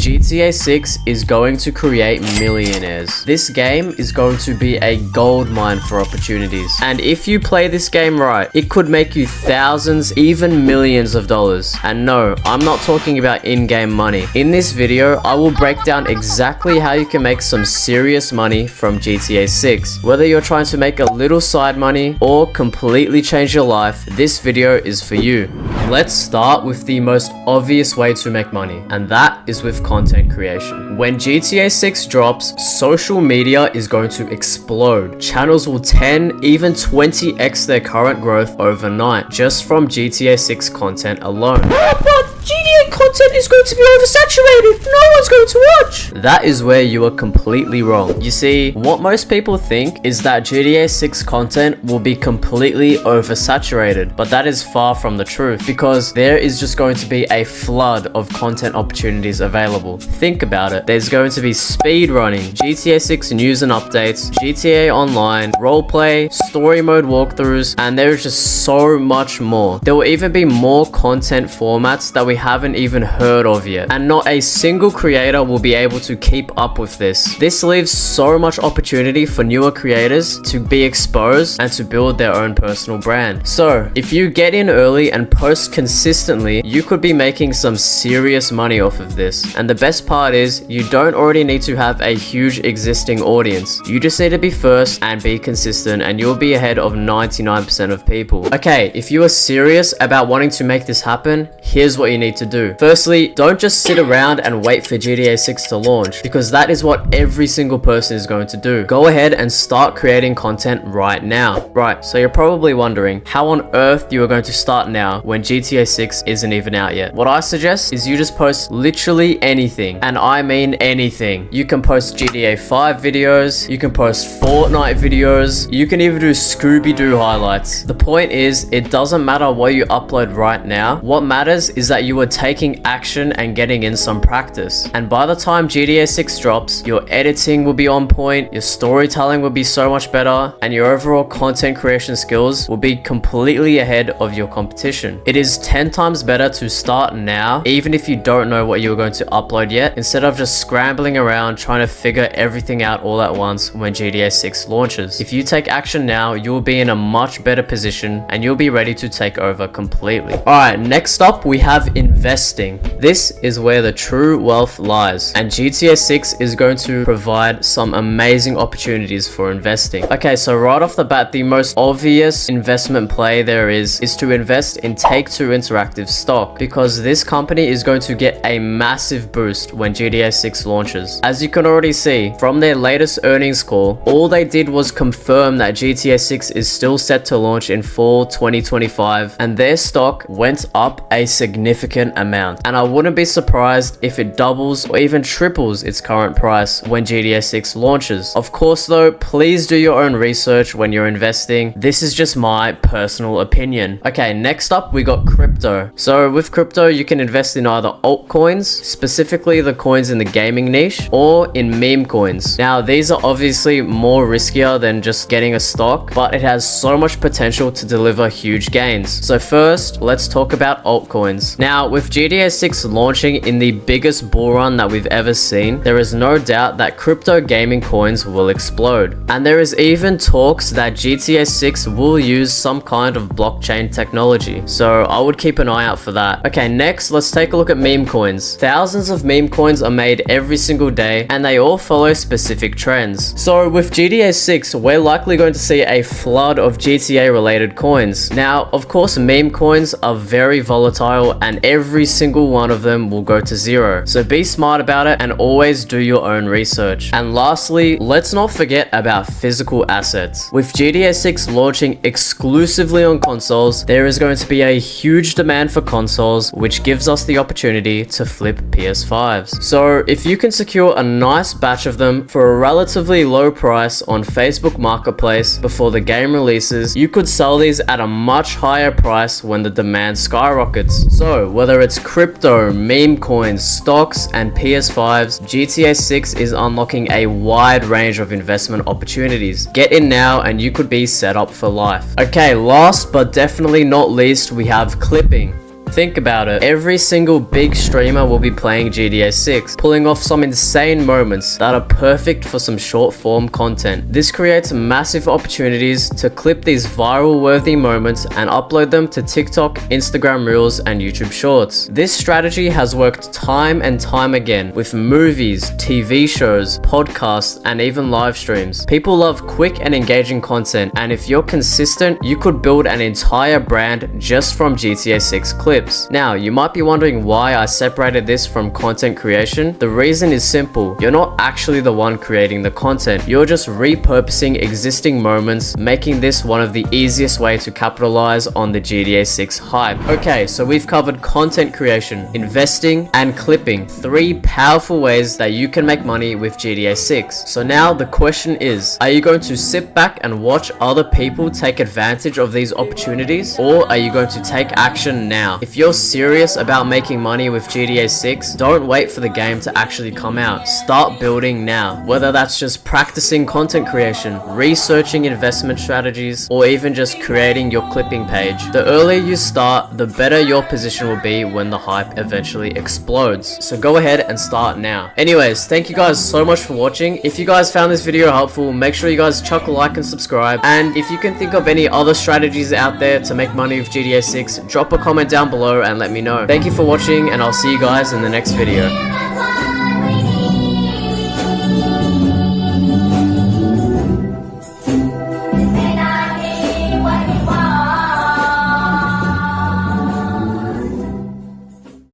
GTA 6 is going to create millionaires. This game is going to be a gold mine for opportunities. And if you play this game right, it could make you thousands, even millions of dollars. And no, I'm not talking about in-game money. In this video, I will break down exactly how you can make some serious money from GTA 6. Whether you're trying to make a little side money or completely change your life, this video is for you. Let's start with the most obvious way to make money, and that is with content creation. When GTA 6 drops, social media is going to explode. Channels will 10, even 20x their current growth overnight, just from GTA 6 content alone. But GTA content is going to be oversaturated. No one's going to watch. That is where you are completely wrong. You see, what most people think is that GTA 6 content will be completely oversaturated, but that is far from the truth, because there is just going to be a flood of content opportunities available. Think about it. There's going to be speedrunning, GTA 6 news and updates, GTA Online, roleplay, story mode walkthroughs, and there is just so much more. There will even be more content formats that we haven't even heard of yet, and not a single creator will be able to keep up with this. This leaves so much opportunity for newer creators to be exposed and to build their own personal brand. So if you get in early and post consistently, you could be making some serious money off of this. And the best part is, you don't already need to have a huge existing audience. You just need to be first and be consistent, and you'll be ahead of 99% of people. Okay, if you are serious about wanting to make this happen, here's what you need to do. Firstly, don't just sit around and wait for GTA 6 to launch, because that is what every single person is going to do. Go ahead and start creating content right now. Right, so you're probably wondering how on earth you are going to start now when GTA 6 isn't even out yet. What I suggest is you just post literally anything, and I mean anything. You can post GTA 5 videos, you can post Fortnite videos, you can even do Scooby-Doo highlights. The point is, it doesn't matter what you upload right now. What matters is that you are taking action and getting in some practice. And by the time GTA 6 drops, your editing will be on point, your storytelling will be so much better, and your overall content creation skills will be completely ahead of your competition. It is 10 times better to start now, even if you don't know what you're going to upload yet, instead of just scrambling around trying to figure everything out all at once when GTA 6 launches. If you take action now, you'll be in a much better position and you'll be ready to take over completely. Alright, next up we have investing. This is where the true wealth lies, and GTA 6 is going to provide some amazing opportunities for investing. Okay, so right off the bat, the most obvious investment play there is to invest in Take-Two Interactive stock, because this company is going to get a massive boost when GTA 6 launches. As you can already see from their latest earnings call, all they did was confirm that GTA 6 is still set to launch in fall 2025, and their stock went up a significant amount. And I wouldn't be surprised if it doubles or even triples its current price when GTA 6 launches. Of course though, please do your own research when you're investing. This is just my personal opinion. Okay, next up we got crypto. So with crypto, you can invest in either altcoins, specifically the coins in the gaming niche, or in meme coins. Now these are obviously more riskier than just getting a stock, but it has so much potential to deliver huge gains. So first, let's talk about altcoins. Now with GTA 6 launching in the biggest bull run that we've ever seen, there is no doubt that crypto gaming coins will explode. And there is even talks that GTA 6 will use some kind of blockchain technology. So I would keep an eye out for that. Okay, next let's take a look at meme coins. Thousands of meme coins are made every single day, and they all follow specific trends. So with GTA 6, we're likely going to see a flood of GTA related coins. Now, of course, meme coins are very volatile, and every single one of them will go to zero. So be smart about it and always do your own research. And lastly, let's not forget about physical assets. With GTA 6 launching exclusively on consoles, there is going to be a huge demand for consoles, which gives us the opportunity to flip PS5s. So if you can secure a nice batch of them for a relatively low price on Facebook Marketplace before the game releases, you could sell these at a much higher price when the demand skyrockets. So whether it's crypto, meme coins, stocks, and PS5s, GTA 6 is unlocking a wide range of investment opportunities. Get in now and you could be set up for life. Okay, last but definitely not least, we have clipping. Think about it, every single big streamer will be playing GTA 6, pulling off some insane moments that are perfect for some short form content. This creates massive opportunities to clip these viral worthy moments and upload them to TikTok, Instagram Reels, and YouTube Shorts. This strategy has worked time and time again with movies, TV shows, podcasts, and even live streams. People love quick and engaging content, and if you're consistent, you could build an entire brand just from GTA 6 clips. Now, you might be wondering why I separated this from content creation. The reason is simple. You're not actually the one creating the content. You're just repurposing existing moments, making this one of the easiest way to capitalize on the GTA 6 hype. Okay, so we've covered content creation, investing, and clipping. 3 powerful ways that you can make money with GTA 6. So now the question is, are you going to sit back and watch other people take advantage of these opportunities, or are you going to take action now? If you're serious about making money with GTA 6, don't wait for the game to actually come out. Start building now. Whether that's just practicing content creation, researching investment strategies, or even just creating your clipping page. The earlier you start, the better your position will be when the hype eventually explodes. So go ahead and start now. Anyways, thank you guys so much for watching. If you guys found this video helpful, make sure you guys chuck a like and subscribe. And if you can think of any other strategies out there to make money with GTA 6, drop a comment down below and let me know. Thank you for watching, and I'll see you guys in the next video.